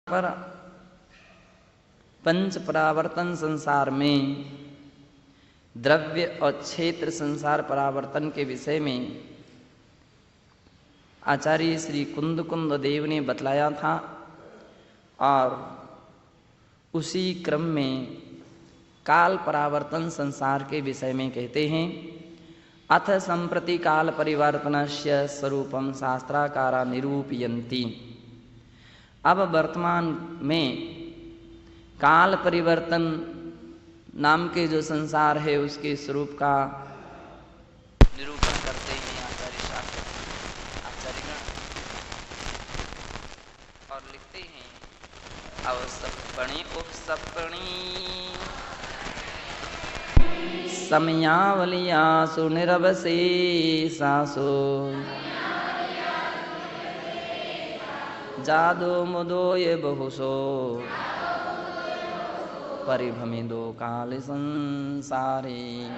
पर पंच परावर्तन संसार में द्रव्य और क्षेत्र संसार परावर्तन के विषय में आचार्य श्री कुंद देव ने बतलाया था और उसी क्रम में काल परावर्तन संसार के विषय में कहते हैं। अथ संप्रति काल परिवर्तनस्य स्वरूपम शास्त्राकारा निरूपयन्ति। अब वर्तमान में काल परिवर्तन नाम के जो संसार है उसके स्वरूप का निरूपण करते हैं आचार्यगण और लिखते हैं अवसपणि उपसपणि समयावलियासु निरवशेषासु जादो मुदो ये बहुसो परिभ्रमिदो काल संसारे।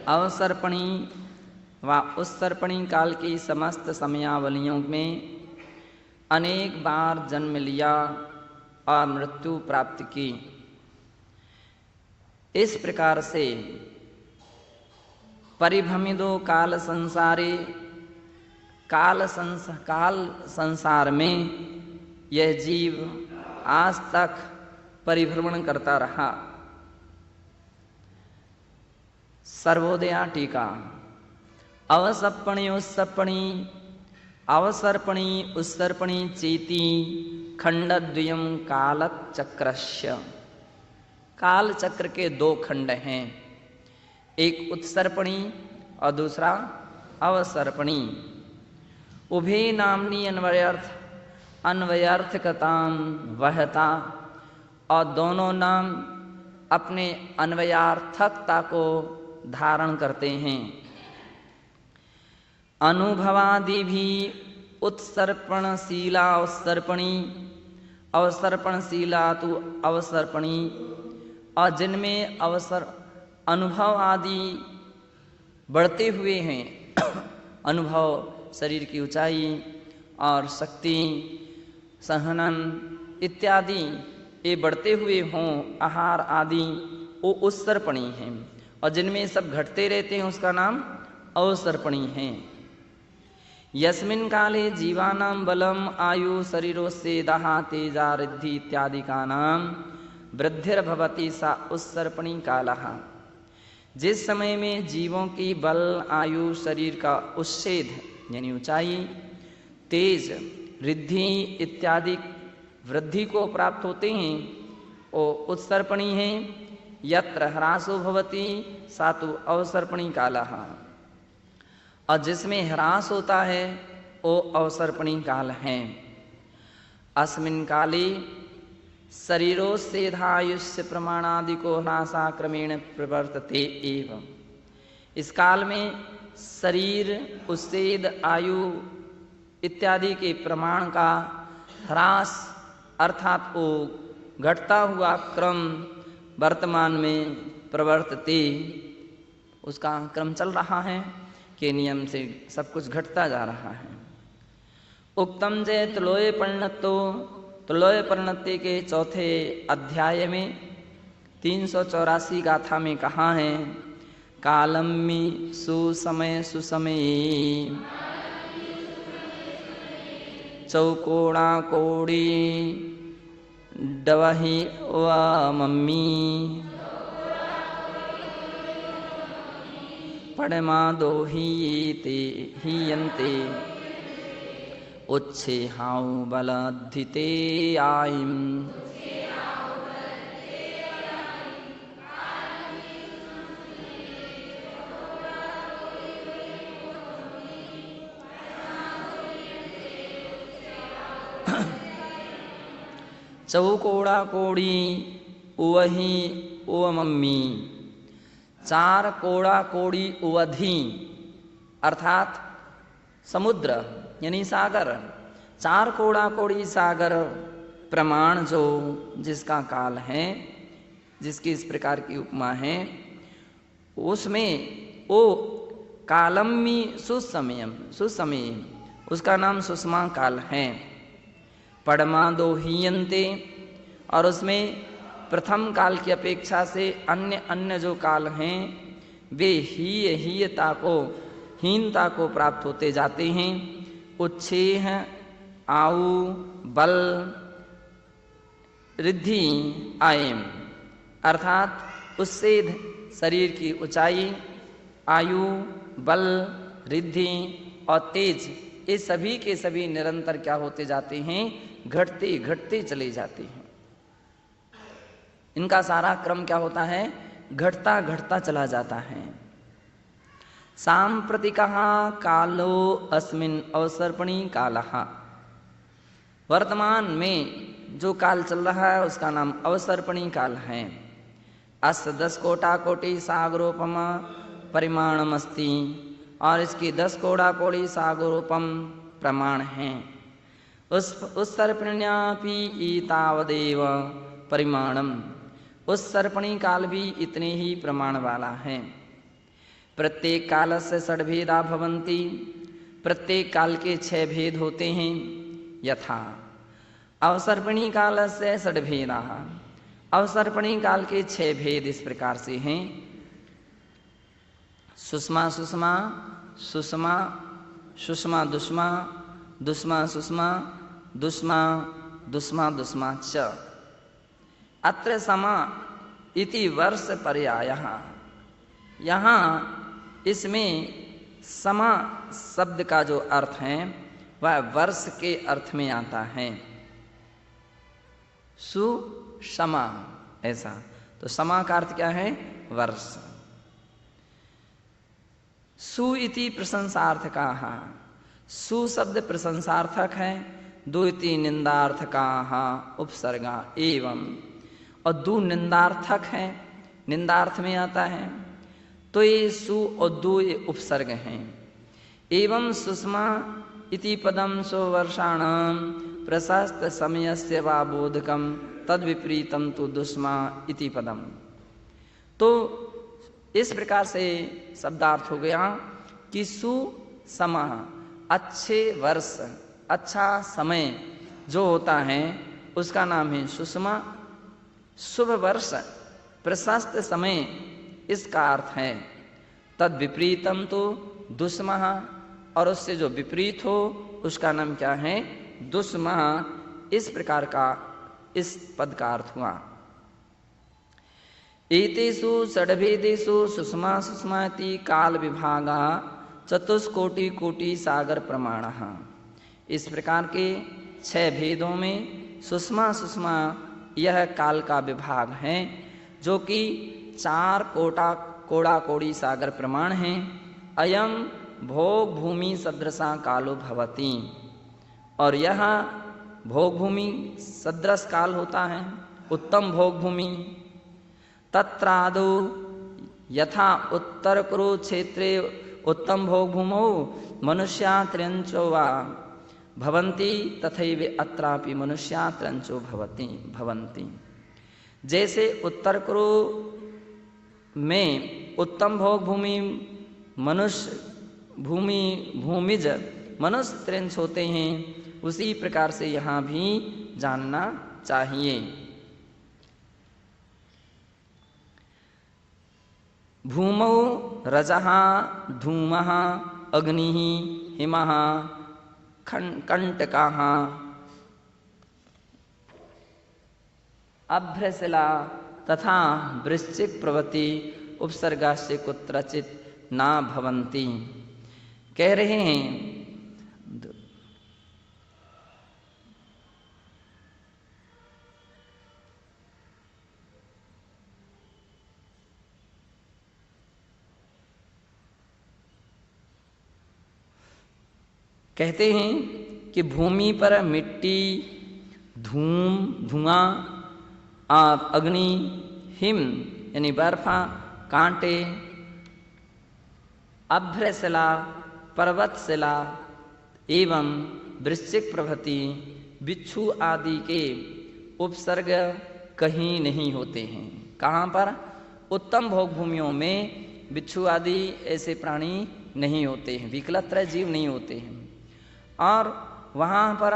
अवसर्पणी व उत्सर्पणी काल की समस्त समयावलियों में अनेक बार जन्म लिया और मृत्यु प्राप्त की। इस प्रकार से परिभ्रमिदो काल संसारे काल संसार में यह जीव आज तक परिभ्रमण करता रहा। सर्वोदया टीका अवसर्पणी उत्सर्पणी अवसर्पणी उत्सर्पणी चेति खंडद्वयम् कालचक्रस्य। काल चक्र के दो खंड हैं, एक उत्सर्पणी और दूसरा अवसर्पणी। उभे नामनी अन्वयार्थकताम वहता, और दोनों नाम अपने अन्वयार्थकता को धारण करते हैं। अनुभवादि भी उत्सर्पणशीला उत्सर्पणी अवसर्पणशीला तो अवसर्पणी, और जिनमें अनुभव आदि बढ़ते हुए हैं अनुभव शरीर की ऊंचाई और शक्ति सहनन इत्यादि ये बढ़ते हुए हों आहार आदि, वो उत्सर्पणी हैं। और जिनमें सब घटते रहते हैं उसका नाम अवसर्पणी है। यस्मिन् काले जीवानां बलम आयु शरीरोस्य दाह तेजा रिद्धि इत्यादि का नाम वृद्धिर्भवति सा उत्सर्पणी कालः। जिस समय में जीवों की बल आयु शरीर का उच्छेद यानी ऊंचाई तेज रिद्धि इत्यादि वृद्धि को प्राप्त होते हैं वो उत्सर्पणी है। यत्र ह्रासो भवति सा तु अवसर्पणी कालः, और जिसमें ह्रास होता है वो अवसर्पणी काल है। अस्मिन् काले शरीरोच्छेदायुष्य प्रमाणादि को ह्रासा क्रमेण प्रवर्तते एव। इस काल में शरीर उच्छेद आयु इत्यादि के प्रमाण का ह्रास अर्थात वो घटता हुआ क्रम वर्तमान में प्रवर्तते, उसका क्रम चल रहा है के नियम से सब कुछ घटता जा रहा है। उक्तम जय तुलोय परिणतो, तुलोय परिणति के चौथे अध्याय में 384 गाथा में कहा है कालम्मि सुसमय सुसमये चौकोड़ा कोड़ी डवहि व मम्मी पड़मा दो हीयन्ते उच्छे हाउ बलधिते आइम। चौकोड़ा कोड़ी उवही उव मम्मी, चार कोड़ा कोड़ी उवधि अर्थात समुद्र यानी सागर, चार कोड़ा कोड़ी सागर प्रमाण जो जिसका काल है, जिसकी इस प्रकार की उपमा है, उसमें वो कालम्मी सुसमयम, सुसमय, उसका नाम सुषमा काल है। परमा दो हीयंते, और उसमें प्रथम काल की अपेक्षा से अन्य अन्य जो काल हैं वे हीनता को प्राप्त होते जाते हैं। उच्छेह, आयु, बल, रिद्धि, आयम, अर्थात उससे शरीर की ऊंचाई, आयु, बल, रिद्धि और तेज, ये सभी के सभी निरंतर क्या होते जाते हैं, घटते घटते चले जाते हैं। इनका सारा क्रम क्या होता है, घटता घटता चला जाता है। सांप्रतिकः कालो अस्मिन् अवसर्पणी कालः, वर्तमान में जो काल चल रहा है उसका नाम अवसर्पणी काल है। अस्य 10 कोटा कोटि सागरोपम परिमाणमस्ति, और इसकी 10 कोड़ा कोटि सागरोपम प्रमाण है। उस सर्पण्यापि एतावदेव परिमाणम, उस सर्पणी काल भी इतने ही प्रमाण वाला है। प्रत्येक कालस्य षड्भेदा भवन्ति, प्रत्येक काल के 6 भेद होते हैं। यथा अवसर्पणी कालस्य षड्भेदा, अवसर्पणी काल के 6 भेद इस प्रकार से हैं। सुषमा सुषमा, सुषमा सुषमा दुष्मा, दुष्मा सुषमा, दुष्मा दुष्मा दुष्मा च। अत्र समा इति वर्ष पर्यायः, यहाँ इसमें समा शब्द का जो अर्थ है वह वर्ष के अर्थ में आता है। सुषमा, ऐसा तो समा का अर्थ क्या है, वर्ष। सु इति प्रशंसार्थकाः, सु शब्द प्रशंसार्थक है। दु इति निंदार्थकाः उपसर्गा एवं, और दु निंदार्थक है, निंदार्थ में आता है। तो ये सु और दु ये उपसर्ग हैं। एवं सुषमा इति पदम सुवर्षाणाम प्रशस्त समयस्य वा बोधकम तद विपरीतम तु दुष्मा इति पदम। तो इस प्रकार से शब्दार्थ हो गया कि सुसमा, अच्छे वर्ष, अच्छा समय जो होता है उसका नाम है सुषमा। शुभ वर्ष, प्रशस्त समय, इसका अर्थ है। तद विपरीतम तो दुष्मः, और उससे जो विपरीत हो उसका नाम क्या है, दुष्मः। इस प्रकार का इस पद का अर्थ हुआ। एतेषु षड्भेदेषु सुषमा सुषमाति काल विभागा चतुष्कोटि कोटि सागर प्रमाणः। इस प्रकार के 6 भेदों में सुषमा सुषमा यह काल का विभाग है, जो कि 4 कोड़ा कोड़ी सागर प्रमाण है। अयम भोग भूमि सदृशा कालो भवति, और यह भोग भूमि सदृश काल होता है, उत्तम भोग भूमि। तत्रादौ यथा उत्तर कुरु क्षेत्रे उत्तम भोग भूमौ मनुष्या त्र्यंचो वा भवन्ति तथैव अत्रापि मनुष्या त्र्यंचो भवन्ति। जैसे उत्तर कुरु में उत्तम भोग भूमि मनुष्य भूमिज मनुष्य त्रिंश होते हैं, उसी प्रकार से यहाँ भी जानना चाहिए। भूमौ रजः धूमः अग्निः हिमः कंटकाः अभ्रशिला तथा वृश्चिक प्रवृत्ति उपसर्गास्य कुत्रचित ना भवन्ति। कह रहे हैं कहते हैं कि भूमि पर मिट्टी, धुआं, अग्नि, हिम यानी बर्फा, कांटे, अभ्रशिला, पर्वतशिला एवं वृश्चिक प्रभृति बिच्छू आदि के उपसर्ग कहीं नहीं होते हैं। कहाँ पर? उत्तम भोग भूमियों में बिच्छू आदि ऐसे प्राणी नहीं होते हैं, विकलत्र जीव नहीं होते हैं। और वहाँ पर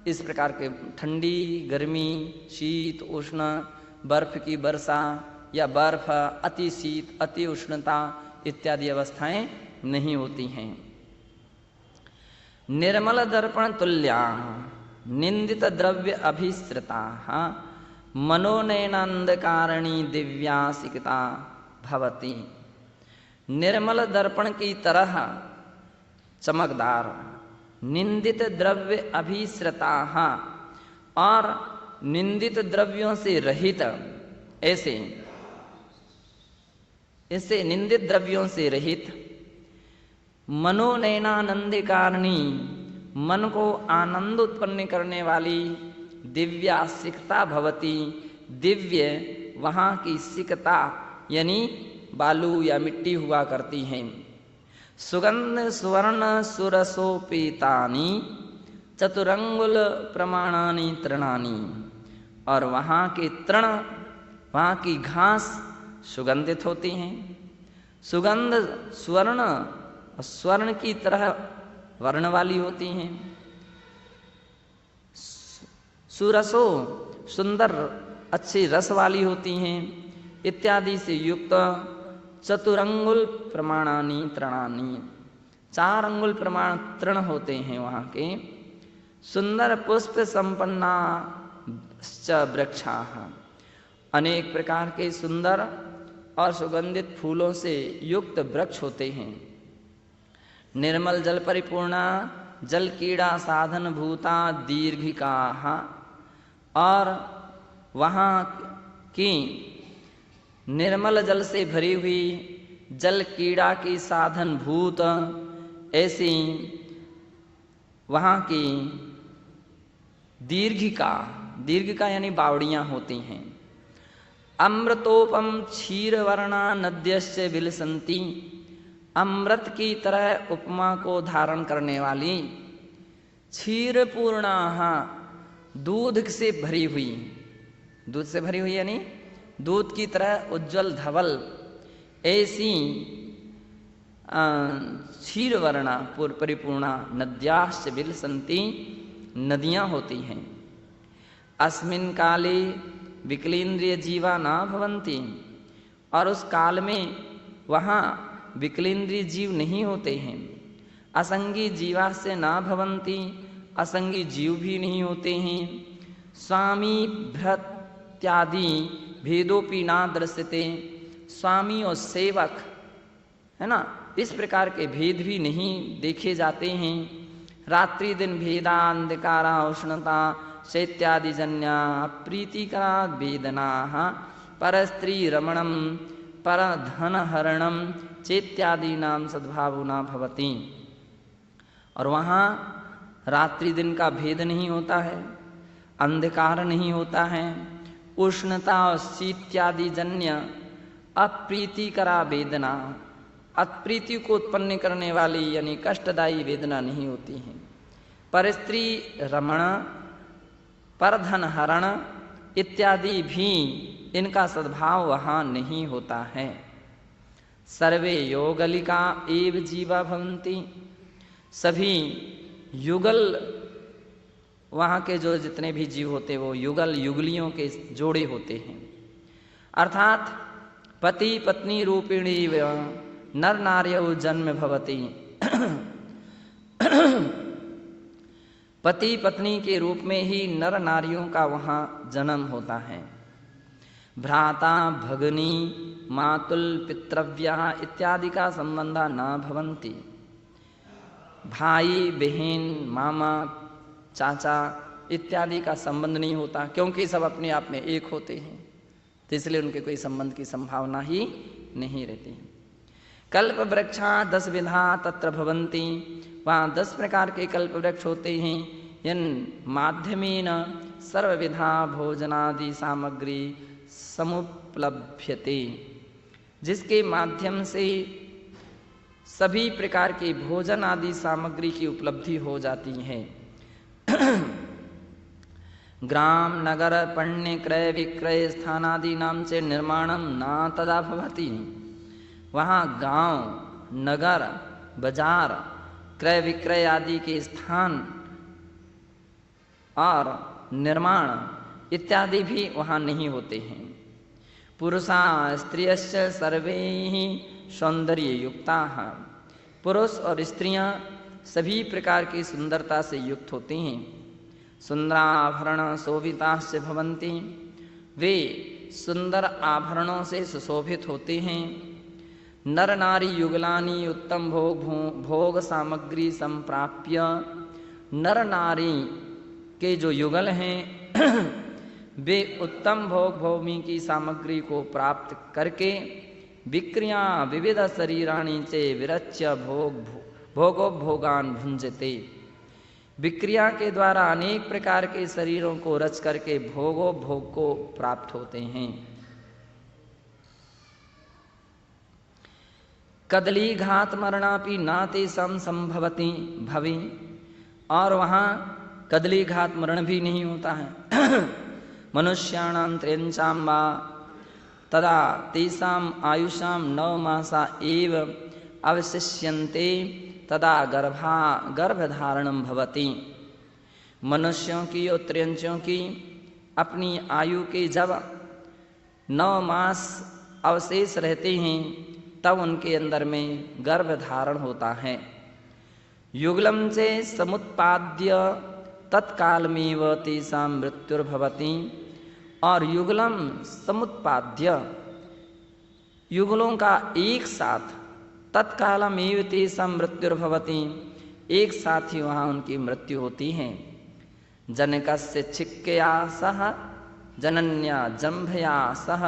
इस प्रकार के ठंडी, गर्मी, शीत, उष्ण, बर्फ की वर्षा या बर्फ, अति शीत, अति उष्णता इत्यादि अवस्थाएं नहीं होती हैं। निर्मल दर्पण तुल्या निंदित द्रव्य अभिश्रिता मनोनयनांधकारणी दिव्यासिकता भवती। निर्मल दर्पण की तरह चमकदार, निंदित द्रव्य अभिश्रिता और निंदित द्रव्यों से रहित, ऐसे निंदित द्रव्यों से रहित, मनोनयनानंदकारणी, मन को आनंद उत्पन्न करने वाली, दिव्या सिकता भवती, दिव्य वहाँ की सिकता यानी बालू या मिट्टी हुआ करती हैं। सुगंध सुवर्ण सुरसोपेतानि चतुरंगुल प्रमाणानि तृणानि, और वहाँ के तृण, वहाँ की घास सुगंधित होती हैं। सुगंध स्वर्ण, स्वर्ण की तरह वर्ण वाली होती हैं। सुरसो सुंदर अच्छी रस वाली होती हैं, इत्यादि से युक्त। चतुरंगुल प्रमाणानि तृणानि, 4 अंगुल प्रमाण तृण होते हैं वहाँ के। सुंदर पुष्प संपन्ना वृक्षा, अनेक प्रकार के सुंदर और सुगंधित फूलों से युक्त वृक्ष होते हैं। निर्मल जल परिपूर्णा जल कीड़ा साधन भूता दीर्घिका, और वहाँ की निर्मल जल से भरी हुई जल कीड़ा की साधन भूत ऐसी वहाँ की दीर्घिका, दीर्घिका यानी बावड़ियाँ होती हैं। अमृतोपम क्षीर वर्णा नद्यस्य विलसंती, अमृत की तरह उपमा को धारण करने वाली, क्षीर पूर्णा, दूध से भरी हुई, दूध से भरी हुई यानी दूध की तरह उज्जवल धवल ऐसी क्षीर वर्णा परिपूर्णा नद्याश्च विलसंती, नदियाँ होती हैं। अस्मिन् काले विकलेन्द्रिय जीवा न भवन्ति, और उस काल में वहाँ विकलेन्द्रिय जीव नहीं होते हैं। असंगी जीवा से न भवन्ति, असंगी जीव भी नहीं होते हैं। स्वामी भृत्यादि भेदोपि न दृश्यते, स्वामी और सेवक है ना, इस प्रकार के भेद भी नहीं देखे जाते हैं। रात्रि दिन भेदा अंधकारा उष्णता शैत्यादि जन्या प्रीतिकरा वेदना परस्त्री रमणम पर धन हरणम चैत्यादि नाम सद्भाव न भवति। और वहाँ रात्रि दिन का भेद नहीं होता है, अंधकार नहीं होता है, उष्णता और शीत्यादि जन्य अप्रीतिकरा वेदना, अप्रीति को उत्पन्न करने वाली यानी कष्टदायी वेदना नहीं होती है। परस्त्री रमण परधन हरण इत्यादि भी इनका सद्भाव वहाँ नहीं होता है। सर्वे योगलिका एव जीवा भवन्ति, सभी युगल वहाँ के जो जितने भी जीव होते वो युगल युगलियों के जोड़े होते हैं। अर्थात पति पत्नी रूपिणी नर नार्यौ जन्म भवति, पति पत्नी के रूप में ही नर नारियों का वहाँ जन्म होता है। भ्राता भगनी मातुल पितृव्या इत्यादि का संबंध न भवन्ति, भाई बहन मामा चाचा इत्यादि का संबंध नहीं होता, क्योंकि सब अपने आप में एक होते हैं, तो इसलिए उनके कोई संबंध की संभावना ही नहीं रहती। कल्प वृक्षा 10 विधा तत्र भवन्ति, वहाँ 10 प्रकार के कल्प वृक्ष होते हैं। यन माध्यमेन सर्वविधा भोजनादि सामग्री समुपलभ्यते, जिसके माध्यम से सभी प्रकार की भोजन आदि सामग्री की उपलब्धि हो जाती है। ग्राम नगर पण्य क्रय विक्रय स्थानादीनां च निर्माणं न तदा भवति। वहाँ गांव, नगर, बाजार, क्रय विक्रय आदि के स्थान और निर्माण इत्यादि भी वहाँ नहीं होते हैं। पुरुषा स्त्रियश्च सर्वे ही सौंदर्य युक्ता। पुरुष और स्त्रियां सभी प्रकार की सुंदरता से युक्त होते हैं। सुंदराभरण शोभिताश्च भवन्ति, वे सुंदर आभरणों से सुशोभित होते हैं। नर नारी युगलानी उत्तम भोग सामग्री संप्राप्य, नर नारी के जो युगल हैं वे उत्तम भोग भूमि की सामग्री को प्राप्त करके विक्रिया विविध शरीराणि चे विरच्य भोगोपभोगान भुंजते, विक्रिया के द्वारा अनेक प्रकार के शरीरों को रच करके भोगोपभोग को प्राप्त होते हैं। कदली घात मरणापि नाते सम संभवति भवि, और वहाँ कदली घात मरण भी नहीं होता है। मनुष्याणां त्र्यंचां वा तदा तेषां आयुषां 9 मासा एव अवशिष्यन्ते तदा गर्भधारणं भवति। मनुष्यों की और त्र्यंचों की अपनी आयु के जब 9 मास अवशेष रहते हैं तब उनके अंदर में गर्भधारण होता है। युगलम से समुत्पाद्य तत्कालमेव तेषां मृत्युर्भवति, और युगलम समुत्पाद्य युगलों का एक साथ तत्कालमेव तेषां मृत्युर्भवति, एक साथ ही वहाँ उनकी मृत्यु होती है। जनकस्य छिक्कया सह जनन्या जंभया सह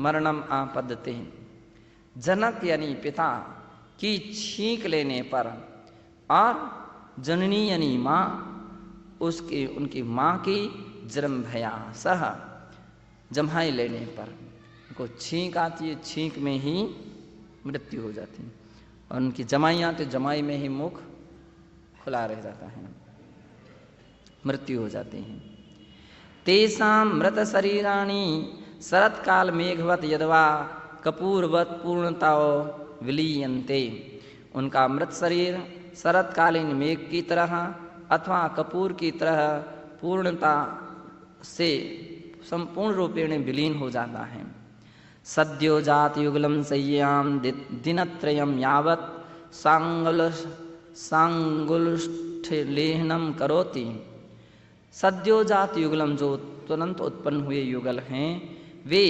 मरणम आपद्यते। जनक यानी पिता की छींक लेने पर और जननी यानी माँ उसकी उनकी माँ की जंभया सह जम्हाई लेने पर उनको छींक आती है, छींक में ही मृत्यु हो जाती है, और उनकी जमाई आती है, जमाई में ही मुख खुला रह जाता है, मृत्यु हो जाती है। तेषां मृत शरीराणि शरत्काल मेघवत यदवा कपूरवत पूर्णताओ विलीयन्ते। उनका मृत शरीर शरतकालीन मेघ की तरह अथवा कपूर की तरह पूर्णता से संपूर्ण रूपेण विलीन हो जाता है। सद्यो जात युगलम सय्याम दिनत्रयम यावत सांगुष्ठ लेहनम करोति। सद्यो जात युगलम जो तुरंत उत्पन्न हुए युगल हैं वे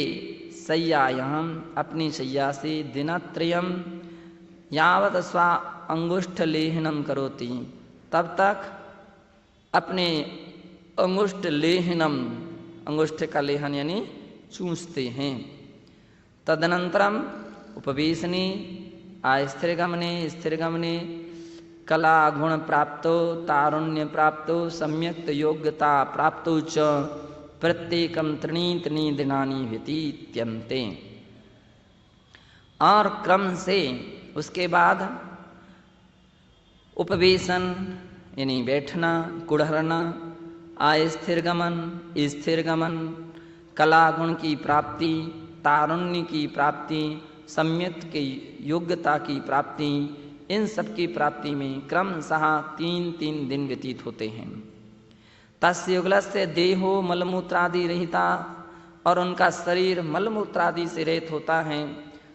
सय्यायाम अपनी शैया से दिनत्रयम यावत स्वा अंगुष्ठ लेहनम करोति, तब तक अपने अंगुष्ठ लेहनम, अंगुष्ठ का लेहन यानी चूसते हैं। तदनंतरम उपवेशने अस्थिरगमने स्थिरगमने कला गुण प्राप्तो तारुण्य प्राप्तो सम्यक्त योग्यता प्राप्तो च प्रत्येकम त्रीणि दिनानि व्यतीत्यन्ते। और क्रम से उसके बाद उपवेशन यानी बैठना, कुड़हरना, अस्थिरगमन स्थिरगमन, कला गुण की प्राप्ति, तारुण्य की प्राप्ति, सम्यक की योग्यता की प्राप्ति, इन सब की प्राप्ति में क्रमशः 3 दिन व्यतीत होते हैं। तस्य युगलस्य देहो मलमूत्रादि रहिता, और उनका शरीर मलमूत्रादि से रहित होता है।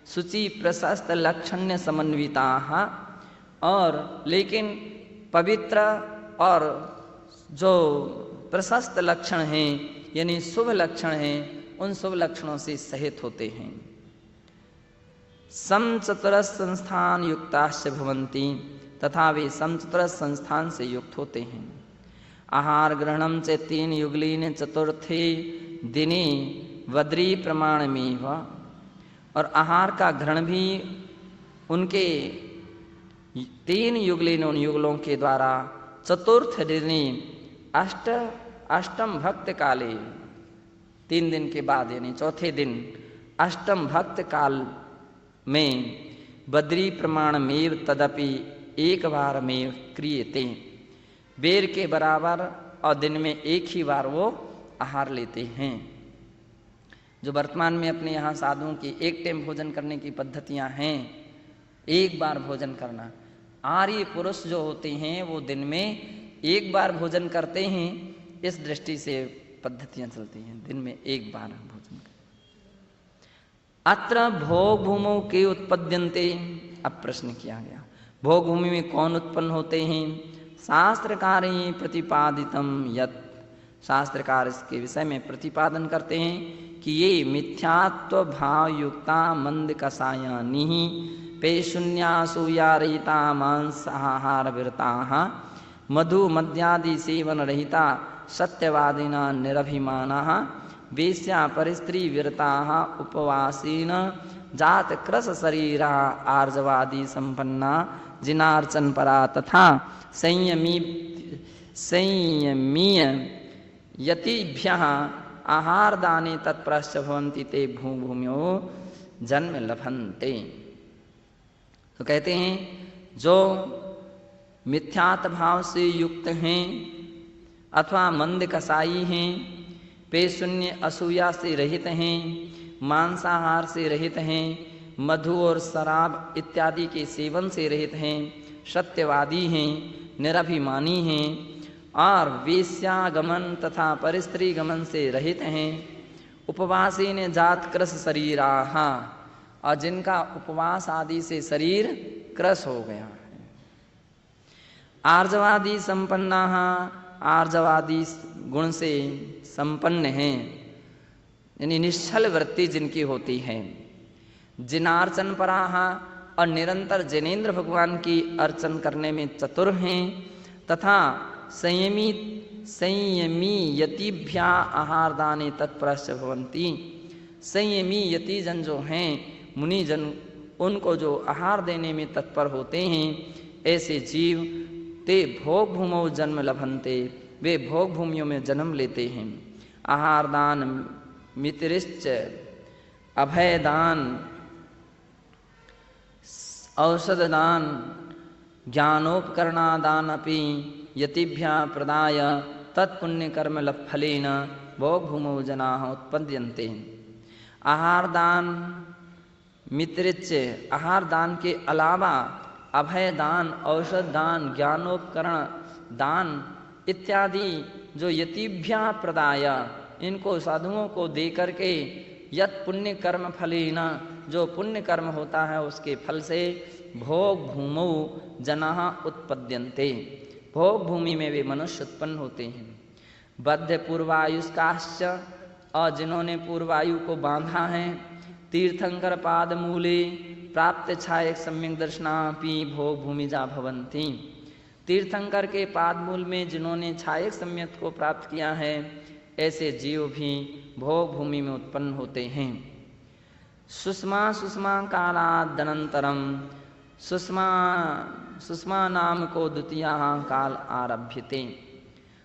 शुचि प्रशस्त लक्षण्य समन्विता, और लेकिन पवित्र और जो प्रशस्त लक्षण हैं यानी शुभ लक्षण हैं उन शुभ लक्षणों से सहित होते हैं। समचतुरस संस्थान युक्ताश्च भवन्ति, तथा वे समचतुरस संस्थान से युक्त होते हैं। आहार ग्रहणम च 3 युगलीन चतुर्थे दिने वद्री प्रमाण में, और आहार का ग्रहण भी उनके 3 युगलीन उन युगलों के द्वारा चतुर्थ दिने अष्टम भक्त काले, 3 दिन के बाद यानी चौथे दिन अष्टम भक्त काल में बद्री प्रमाण मेव तदपि एक बार में क्रियते, बेर के बराबर और दिन में एक ही बार वो आहार लेते हैं। जो वर्तमान में अपने यहाँ साधुओं की एक टाइम भोजन करने की पद्धतियाँ हैं, एक बार भोजन करना। आर्य पुरुष जो होते हैं वो दिन में एक बार भोजन करते हैं, इस दृष्टि से पद्धतियाँ चलती हैं, दिन में एक बार भोजन कर। अत्र भोग भूमौ के उत्पद्यन्ते, अब प्रश्न किया गया भोग भूमि में कौन उत्पन्न होते हैं। शास्त्रकार प्रतिपादितम यत्, शास्त्रकार इसके विषय में प्रतिपादन करते हैं कि ये मिथ्यात्व भाव युक्ता मंद कषायानि पेशून्यासूया रहिता मांसाहार विरता मधु मद्यादि सेवन रहिता सत्यवादिना निरभिमाना वेश्या परिस्त्री विरता उपवासीन जात कृश शरीरा आर्जवादी संपन्ना जिनार्चन परा तथा संयमीय यतिभ्यः आहार दाने तत्प्रश्च भवन्ति ते भूभूम्यो जन्म लभन्ते। तो कहते हैं जो मिथ्यात्व भाव से युक्त हैं अथवा मंद कसाई हैं, पेशून्य असूया से रहित हैं, मांसाहार से रहित हैं, मधु और शराब इत्यादि के सेवन से रहित हैं, सत्यवादी हैं, निरभिमानी हैं और वेश्यागमन तथा परिस्त्री गमन से रहित हैं, उपवासी ने जात कृश शरीराः, और जिनका उपवास आदि से शरीर कृश हो गया है। आर्जवादी संपन्नाः, आर्जवादी गुण से संपन्न हैं, यानी निश्चल वृत्ति जिनकी होती है। जिनार्चन पराः, और निरंतर जिनेन्द्र भगवान की अर्चन करने में चतुर हैं, तथा संयमी यतिभ्या आहार दाने तत्प्रश्च भवन्ति, संयमी यति जन जो हैं मुनि जन, उनको जो आहार देने में तत्पर होते हैं, ऐसे जीव ते भोग भूमौ जन्म लभन्ते, वे भोग भूमियों में जन्म लेते हैं। आहार दान, मित्रिश्च, अभय दान, औषध दान, ज्ञानोपकरणादान अपि यतिभ्यः प्रदाय तत्पुण्य कर्म फलेन भोग भूमौ जनाः उत्पद्यन्ते। आहार दान, मित्रिच, आहार दान के अलावा अभय दान, औषध दान, ज्ञानोपकरण दान इत्यादि जो यतिभ्यः प्रदाय, इनको साधुओं को दे करके यत पुण्य कर्म फलेन, जो पुण्य कर्म होता है उसके फल से भोग भूमौ जनाः उत्पद्यन्ते, भोग भूमि में वे मनुष्य उत्पन्न होते हैं। बद्ध पूर्वायुष्काश्च, और जिन्होंने पूर्वायु को बांधा है, तीर्थंकर पाद मूले प्राप्त छायक सम्यक दर्शनापि भोग भूमिजा भवन्ति, तीर्थंकर के पाद मूल में जिन्होंने छायक सम्यक को प्राप्त किया है, ऐसे जीव भी भोग भूमि में उत्पन्न होते हैं। सुषमा सुषमा कालादनंतरम, सुषमा नाम को द्वितीय काल आरभ्यते,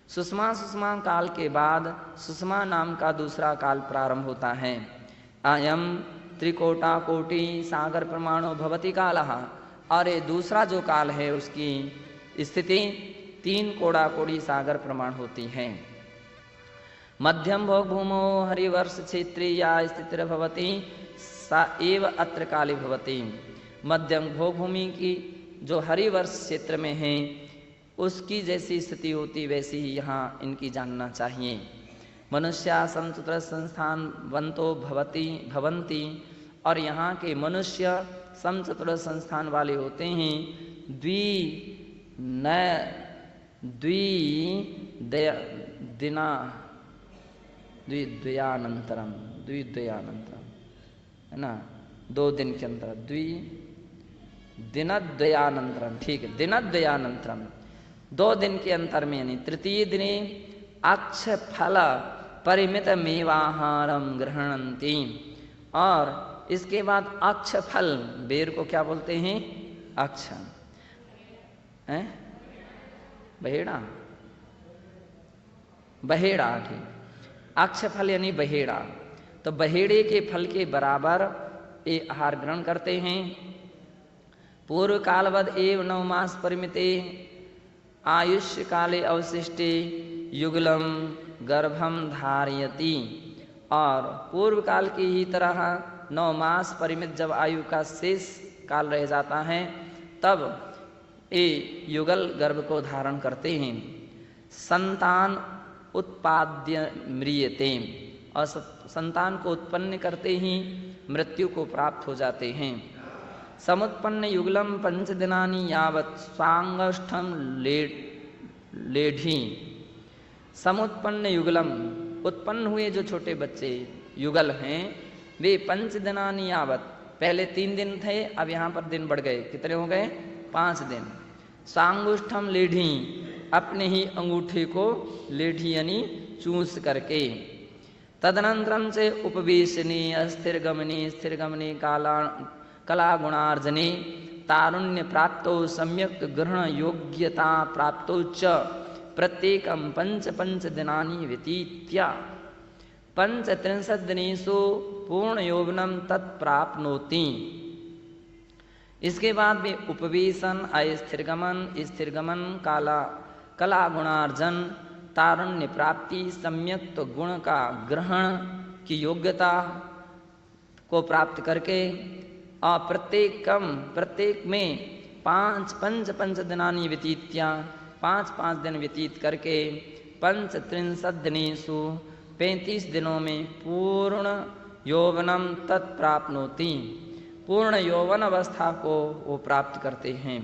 सुषमा सुषमा काल के बाद सुषमा नाम का दूसरा काल प्रारंभ होता है। अयम त्रिकोटा कोटि सागर प्रमाणो भवति कालः, और ये दूसरा जो काल है उसकी स्थिति 3 कोड़ा कोड़ी सागर प्रमाण होती है। मध्यम भोग भूमो हरिवर्ष क्षेत्रे या स्थितिर् भवति सा एव अत्र काले भवति, मध्यम भोग भूमि की जो हरिवर्ष क्षेत्र में है उसकी जैसी स्थिति होती वैसी ही यहाँ इनकी जानना चाहिए। मनुष्या समचतुर संस्थानवंतो भवन्ति, और यहाँ के मनुष्य समचतुर संस्थान वाले होते हैं। द्विद्वयानंतरम है ना, 2 दिन के अंतर, दिनद्वयानंतरम, ठीक है, दिनद्वयानंतरम 2 दिन के अंतर में, यानी तृतीय दिने अक्ष फल परिमित मेवाहारम गृह्णन्ति, और इसके बाद अक्ष फल, बेर को क्या बोलते हैं, अक्ष है, बहेड़ा, ठीक, अक्ष फल यानी बहेड़ा, तो बहेड़े के फल के बराबर ये आहार ग्रहण करते हैं। पूर्व कालवद एव 9 मास परिमिते आयुष्य काले अवशिष्टे युगलम गर्भम धारयति। और पूर्व काल की ही तरह 9 मास परिमित जब आयु का शेष काल रह जाता है तब ये युगल गर्भ को धारण करते हैं। संतान उत्पाद्य म्रियते, और संतान को उत्पन्न करते ही मृत्यु को प्राप्त हो जाते हैं। समुत्पन्न युगलम 5 दिनानि यावत् स्वांगष्ठम लेढ़ी। समुत्पन्न युगलम, उत्पन्न हुए जो छोटे बच्चे युगल हैं वे 5 दिनानि यावत्, पहले 3 दिन थे, अब यहाँ पर दिन बढ़ गए, कितने हो गए? 5 दिन। सांगुष्ठम लेढ़ी, अपने ही अंगूठे को लेढ़ी यानी चूस करके। तदनंतरम से उपवेशने स्थिरगमने कला गुणार्जने तारुण्य प्राप्तो सम्यक ग्रहण योग्यता प्राप्तो च प्रत्येकम 5 दिनानि व्यतीत्य 35 दिनेषु पूर्ण यौवनम तत्प्राप्नोति। इसके बाद वे उपवेशन, स्थिरगमन, कला गुणार्जन, तारुण्य प्राप्ति, सम्यक गुण का ग्रहण की योग्यता को प्राप्त करके और प्रत्येक में 5 दिनानि व्यतीत्या, 5 दिन व्यतीत करके 35 दिनेषु 35 दिनों में पूर्ण यौवनम तत्प्राप्नोति, पूर्ण यौवन अवस्था को वो प्राप्त करते हैं।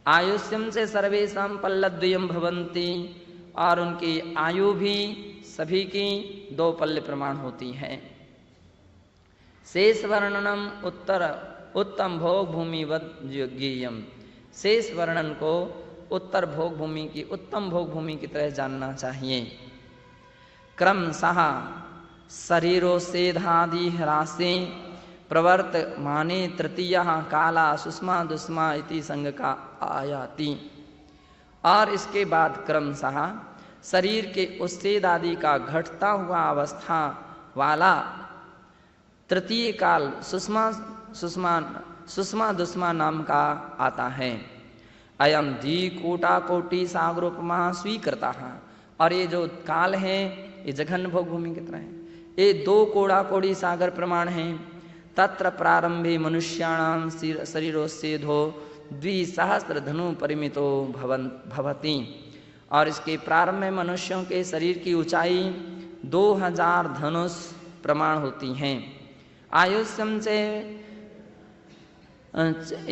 आयुष्यम से सर्वेषां पल्लद्वयं भवन्ति, और उनकी आयु भी सभी की 2 पल्ले प्रमाण होती है। शेष वर्णनम उत्तम भोग भूमि वज्ञेयम, शेष वर्णन को उत्तर भोग भूमि की, उत्तम भोग भूमि की तरह जानना चाहिए। क्रमशः शरीरोषेधादि ह्रासे प्रवर्तमाने तृतीयः काला सुष्मा दुष्मा इति संग का आयाति। और इसके बाद क्रमशः शरीर के उच्छेद आदि का घटता हुआ अवस्था वाला तृतीय काल सुष्मा दुष्मा नाम का आता है। अयम द्विकूटा कोटि सागरोपमा स्वीकृता, और ये जो काल है ये जघन्य भोग भूमि की तरह है, ये 2 कोड़ा कोड़ी सागर प्रमाण है। तत्र प्रारंभे मनुष्याणां शरीरोच्छेदो 2,000 धनु परिमितो भवति, और इसके प्रारंभ में मनुष्यों के शरीर की ऊंचाई 2000 धनुष प्रमाण होती हैं। आयुष्यम से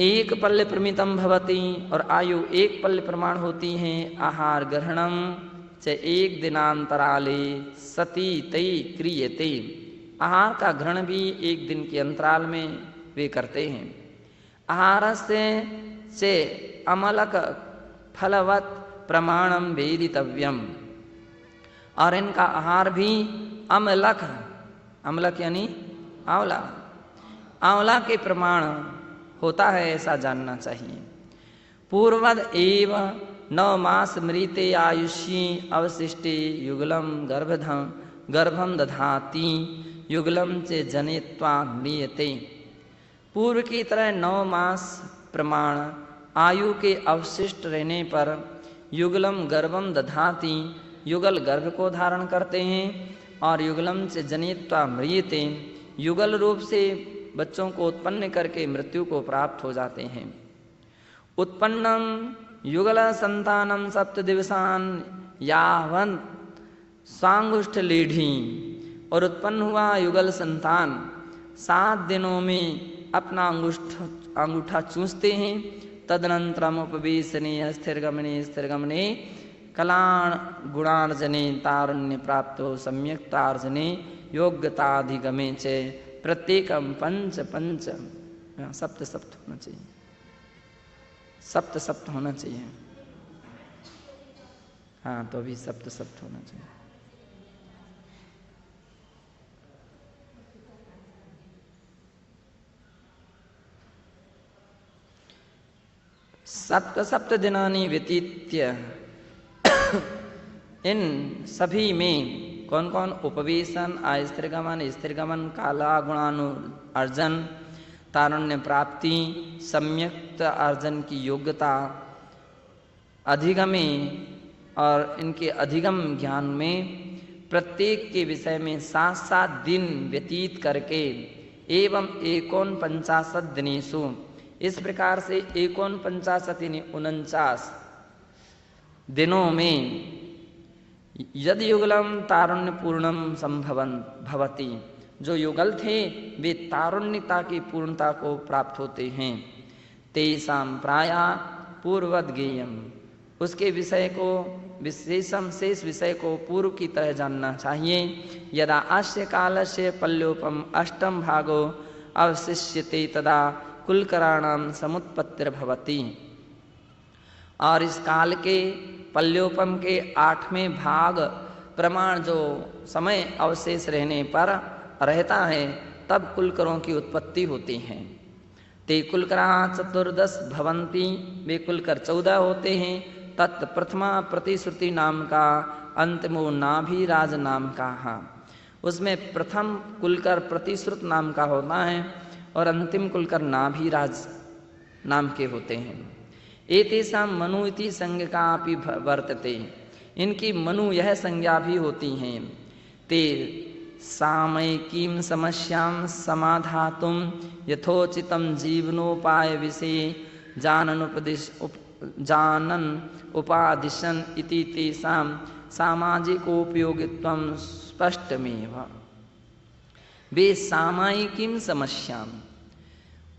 1 पल्ले प्रमितम भवति, और आयु 1 पल्ले प्रमाण होती है। आहार ग्रहणम च 1 दिनांतराले सती तई क्रियते, आहार का ग्रहण भी 1 दिन के अंतराल में वे करते हैं। आहार से अमलक फलवत प्रमाणम वेदितव्यम, और इनका आहार भी अमलक यानी आंवला के प्रमाण होता है, ऐसा जानना चाहिए। पूर्वद एव 9 मास मृते आयुष्ये अवशिष्टे युगलम गर्भम दधाति युगलम च जनित्वा म्रियते। पूर्व की तरह 9 मास प्रमाण आयु के अवशिष्ट रहने पर युगलम गर्भम दधाति, युगल गर्भ को धारण करते हैं, और युगलम से जनित्वा म्रियते, युगल रूप से बच्चों को उत्पन्न करके मृत्यु को प्राप्त हो जाते हैं। उत्पन्नम युगल संतानम 7 दिवसान यावन् सांगुष्ठ लेढ़ी, और उत्पन्न हुआ युगल संतान 7 दिनों में अपना अंगूठा चूसते हैं। तदनंतरम उपवेशने स्थिरगमने कलाण गुणार्जने तारुण्य प्राप्तो सम्यक्तार्जने योग्यताधिगमे च प्रत्येकम 5 सप्त होना चाहिए, सप्त होना चाहिए। हाँ, तो अभी सप्त होना चाहिए। सप्त दिनानि व्यतीत्य, इन सभी में कौन कौन? उपवेशन, स्थिरगमन, काला गुणानुर्जन, तारुण्य प्राप्ति, सम्यक्त अर्जन की योग्यता, अधिगमे, और इनके अधिगम ज्ञान में प्रत्येक के विषय में 7-7 दिन व्यतीत करके एवं 49 दिनेषु, इस प्रकार से 49 यानी 49 दिनों में यदि युगलम तारुण्यपूर्णम संभवन भवति, जो युगल थे वे तारुण्यता की पूर्णता को प्राप्त होते हैं। तेषां प्राया पूर्ववद ज्ञेयम्, उसके विषय को विशेषम शेष विषय को पूर्व की तरह जानना चाहिए। यदा अस्य कालस्य पल्योपम अष्टम भागो अवशिष्यते तदा कुलकराणाम समुत्पत्तिर्भवति, और इस काल के पल्योपम के 8वें भाग प्रमाण जो समय अवशेष रहने पर रहता है तब कुलकरों की उत्पत्ति होती है। ते कुलकरा 14 भवन्ति, वे कुलकर 14 होते हैं। तत् प्रथमा प्रतिश्रुति नाम का, अंतिमो नाभिराज नाम का। उसमें प्रथम कुलकर प्रतिश्रुत नाम का होता है और अंतिम कुलकर नाभिराज नाम के होते हैं। एतेषां मनु इति संज्ञा अपि वर्तते, इनकी मनु यह संज्ञा भी होती हैं। ते सामयिकीं समस्यां समाधातुं यथोचितं जीवनोपाय विषये जानन उपादिशन इति तेषां सामाजिकोपयोगित्वं स्पष्टमेव। वे सामयिकीं समस्यां,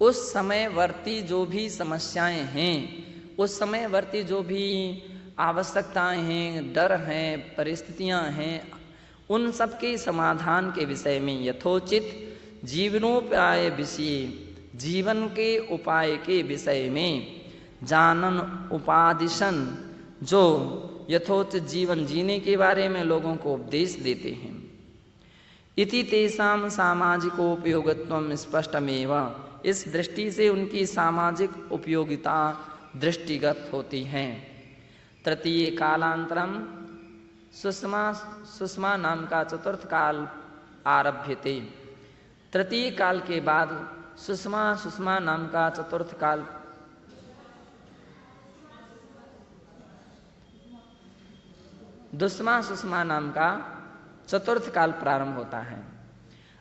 उस समयवर्ती जो भी समस्याएं हैं, उस समयवर्ती जो भी आवश्यकताएं हैं, डर हैं, परिस्थितियां हैं, उन सब के समाधान के विषय में यथोचित जीवनोपाय विषय, जीवन के उपाय के विषय में जानन उपादिशन, जो यथोचित जीवन जीने के बारे में लोगों को उपदेश देते हैं। इति तेषां सामाजिकोपयोगित्वं स्पष्टमेव, इस दृष्टि से उनकी सामाजिक उपयोगिता दृष्टिगत होती है। तृतीय कालांतरम सुषमा नाम का चतुर्थ काल आरभ्यते, तृतीय काल के बाद सुषमा नाम का चतुर्थ काल सुषमा नाम का चतुर्थ काल प्रारंभ होता है।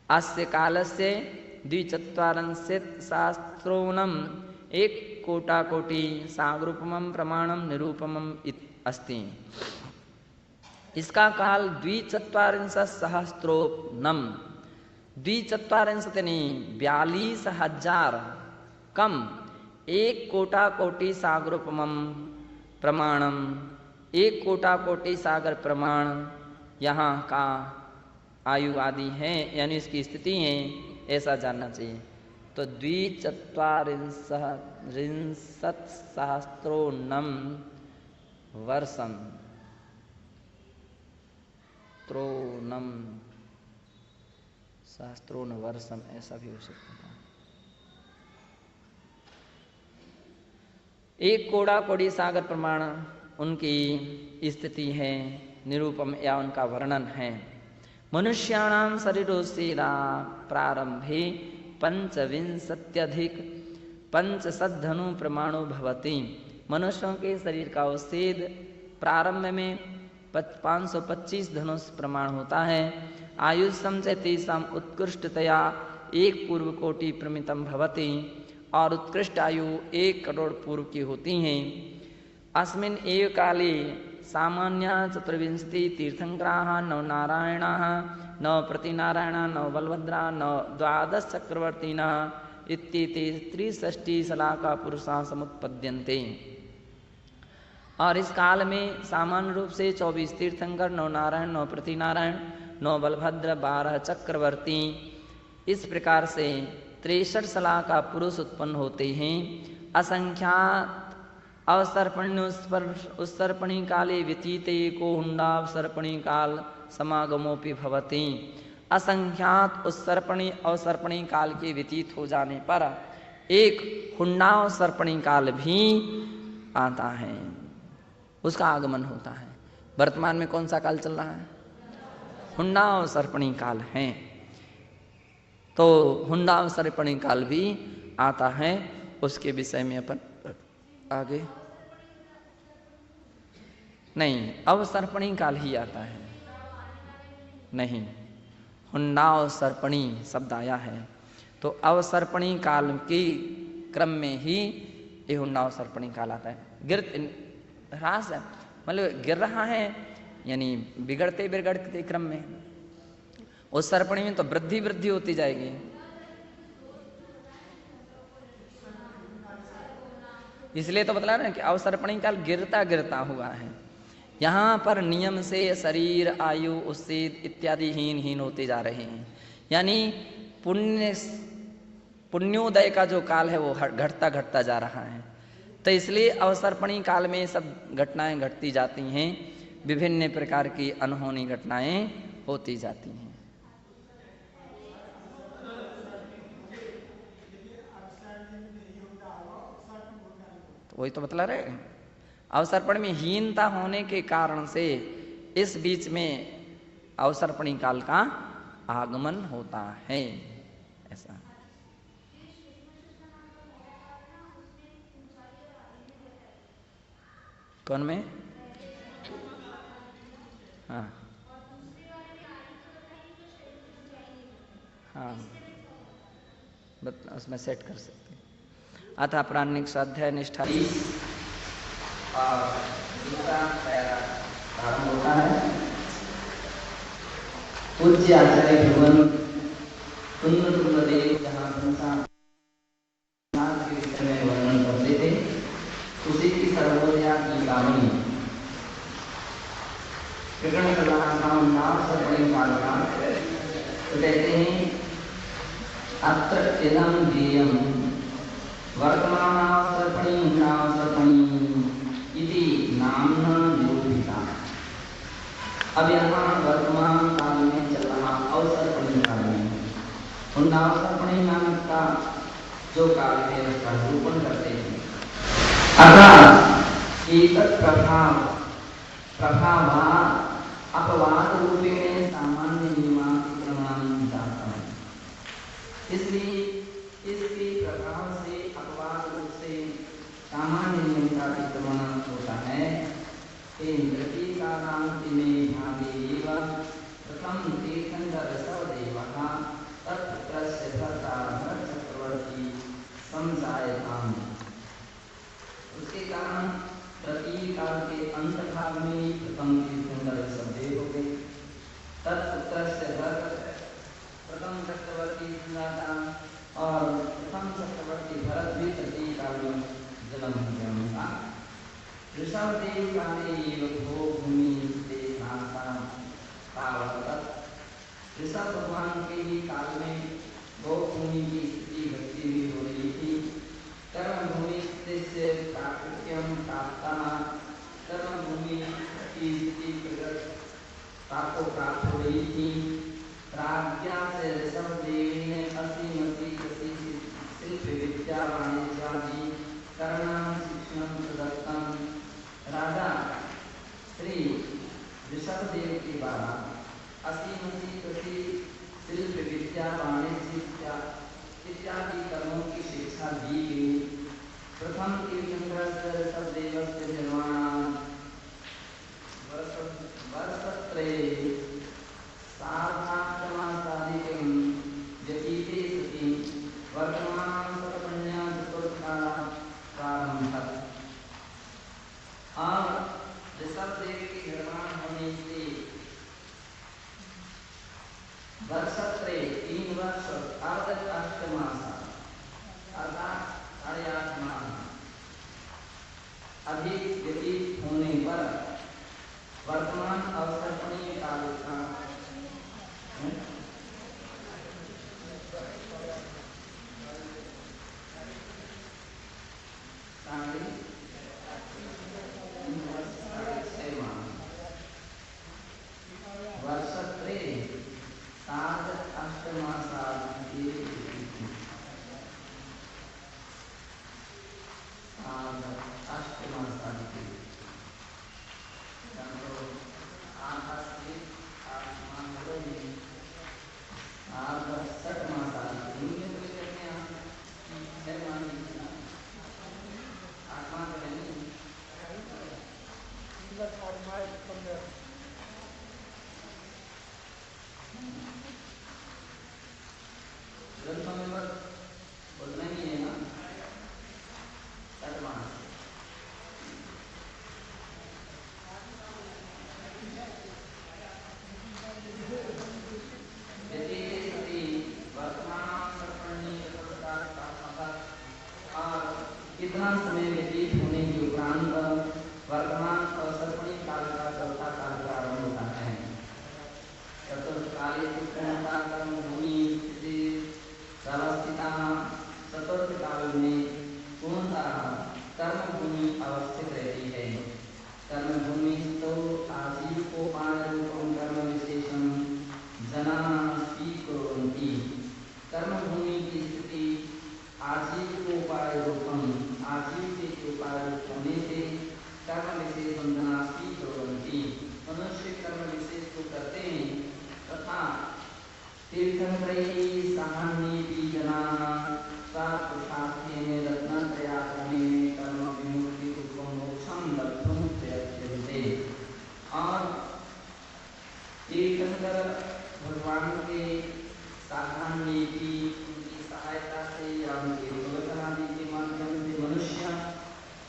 अस्य कालस्य 240 शास्त्रोणम एक कोटि सागरूपमं प्रमाणम निरूपमम अस्ति। इसका काल 240 सहस्त्रोनम, 240 यानी 42,000 कम, एक कोटि सागरूपमं प्रमाणम, एक कोटि सागर प्रमाण यहाँ का आयु आदि है, यानी इसकी स्थिति है, ऐसा जानना चाहिए। तो 240 सहस्त्रोनम वर्षम, त्रोनम सहस्त्रोन वर्षम, ऐसा भी हो सकता है। एक कोटि सागर प्रमाण उनकी स्थिति है, निरूपम या उनका वर्णन है। मनुष्याणां शरीरोस्तेदा प्रारंभे 25,500 धनु प्रमाणो भवति, मनुष्यों के शरीर का उच्छेद प्रारंभ में 525 धनुष प्रमाण होता है। आयुष्यं च तेषां उत्कृष्टतया 1 पूर्व कोटि प्रमितम भवति, और उत्कृष्ट आयु 1 करोड़ पूर्व की होती हैं। अस्मिन् एव काले सामान्य 24 तीर्थंकराः, 9 नारायणाः, 9 प्रतिनारायणा, 9 बलभद्रा, 9 द्वादश चक्रवर्तिनः इत्येते 63 शलाका पुरुषाः समुत्पद्यन्ते। और इस काल में सामान्य रूप से 24 तीर्थंकर, 9 नारायण, 9 प्रतिनारायण, 9 बलभद्र, 12 चक्रवर्ती, इस प्रकार से 63 शलाका पुरुष उत्पन्न होते हैं। असंख्यात अवसर्पणी काले व्यतीते को हुंडावसर्पणी काल समागमोपि भवति, असंख्यात अवसर्पणी काल के व्यतीत हो जाने पर एक हुंडावसर्पणी काल भी आता है, उसका आगमन होता है। वर्तमान में कौन सा काल चल रहा है? हुंडावसर्पणी काल है। तो हुंडावसर्पणी काल भी आता है, उसके विषय में अपन आगे नहीं, अवसर्पणी काल ही आता है। नहीं। हुन्नाव सर्पणी शब्द आया है, तो अवसर्पणी काल के क्रम में ही ये हुन्नाव सर्पणी काल आता है। ह्रास है मतलब गिर रहा है, यानी बिगड़ते बिगड़ते क्रम में। उस सर्पणी में तो वृद्धि वृद्धि होती जाएगी। इसलिए तो बतला रहे हैं कि अवसर्पणी काल गिरता गिरता हुआ है। यहाँ पर नियम से शरीर आयु उससे इत्यादि हीन होते जा रहे हैं, यानी पुण्योदय का जो काल है वो घटता घटता जा रहा है। तो इसलिए अवसर्पणी काल में सब घटनाएं घटती जाती हैं, विभिन्न प्रकार की अनहोनी घटनाएं होती जाती हैं। तो वही तो बतला रहे, अवसर्पण में हीनता होने के कारण से इस बीच में अवसर्पणी काल का आगमन होता है। ऐसा कौन में? हाँ हाँ, उसमें सेट कर सकते हैं। अतः प्राणिक स्वाध्याय निष्ठा और दूसरा पैरा प्रारंभ होता है। पूज्य आचार्य भगवान तुंगदेव जहाँ संसार के विषय में वर्णन करते थे, उसी की सर्वोदया की गावनी प्रकरण कर रहा था उन्नाव सर्पणी काल का। तो कहते हैं अत्र इदं ज्ञेयं वर्तमानाव सर्पणी उन्नाव सर्पणी इति नाम्ना निरूपिता। अब यहाँ वर्तमान काल में चल रहा अवसर्पणी काल में उन्नाव सर्पणी नाम का जो काल है उसका निरूपण करते हैं। अतः एतत् प्रभाव अपवाद रूपेण सामान्य नियमातिक्रमणं जातम्। इसलिए इसके प्रभाव से अपवाद रूप से सामान्य नियम का अतिक्रमण होता है। नृतिकारांति में भागेव प्रथम तीर्थंकर ऋषभदेवः तत्पुत्रस्य भर्ता भरतचक्रवर्ती समजायताम्। उसके कारण प्रतीकाल के अंत भाग में प्रथम तीर्थंकर ऋषभदेव हो गए, तत्पुत्रस्य भरत प्रथम चक्रवर्ती समजाता, और प्रथम चक्रवर्ती भरत भी प्रतीकाल में जन्म हो गया उनका। ऋषभदेव काले एव भो भूमि स्ते नासा तावत्। ऋषभ भगवान के ही काल में भो भूमि की स्थिति घटती हुई हो रही थी। कर्म भूमि से प्राकृत्यम प्राप्तः, कर्म भूमि की स्थिति प्रगत को प्राप्त हो रही थी। प्राज्ञा से ऋषभदेवी ने असीमति कृषि शिल्प विद्या वाणिज्यादि कर्म शिक्षण प्रदत्तम। राजा श्री ऋषभदेव के द्वारा असीमति कृषि शिल्प विद्या वाणिज्य इत्यादि कर्मों की शिक्षा दी गई। प्रथम तीर्थंकर ऋषभदेव से निर्माण वर्षत्रये सार्धाष्टमासादिकं व्यतीते सति वर्तमान सर्पण्या चतुर्थकालः प्रारम्भः। और ऋषभदेव के निर्माण होने से वर्षत्रय 3 वर्ष अर्ध-अष्टमास अर्थात 8.5 माह अधिक व्यतीत होने पर वर्तमान अवसर्पणीय काल का तीर्थंकरैः साहान्येऽपि जनाः पुरुषार्थेन रत्नत्रयाक्रमेण कर्म विमुक्तिपूर्वं मोक्षं लब्धुं प्रयत्यन्ते। और तीर्थंकर भगवान के साहान्य की उनकी सहायता से या उनके प्रवचन आदि के माध्यम से मनुष्य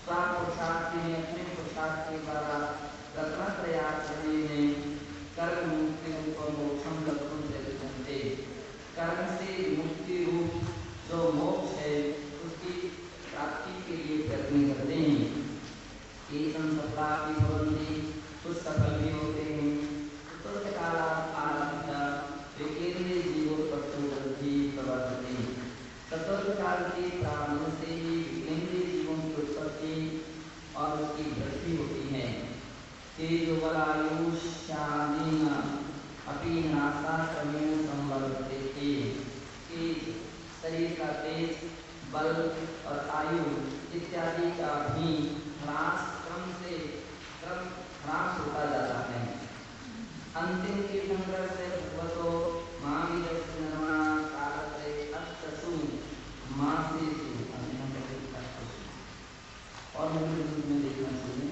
स्वपुरुषार्थ में अपने पुरुषार्थ के द्वारा रत्नत्रयाक्रमेण कर्म मुक्ति रूप मोक्षम लब्धुं प्रयत्यन्ते। कर्म से मुक्ति रूप जो मोक्ष है उसकी प्राप्ति के लिए प्रयत्न करते हैं। ये संसप्ताह भी भवन्ति, कुछ सफल भी होते हैं। चतुर्थ कालात् आरभ्य विकेन्द्रीय जीवोत्पत्ति प्रवर्तते। चतुर्थ काल के प्रारंभ से ही विकेन्द्रीय जीवों की उत्पत्ति और उसकी वृद्धि होती है। तेजोबलायुष्यादीन अपि नासाक्रमेण संवर्धते। कि शरीर का तेज, बल और आयु इत्यादि का भी ह्रास ह्रास होता जाता है। अंतिम तीर्थंकर से भगवतो महावीरस्य निर्माण कालत्रये अष्टसु मासेषु और मुझे में देखना चाहिए।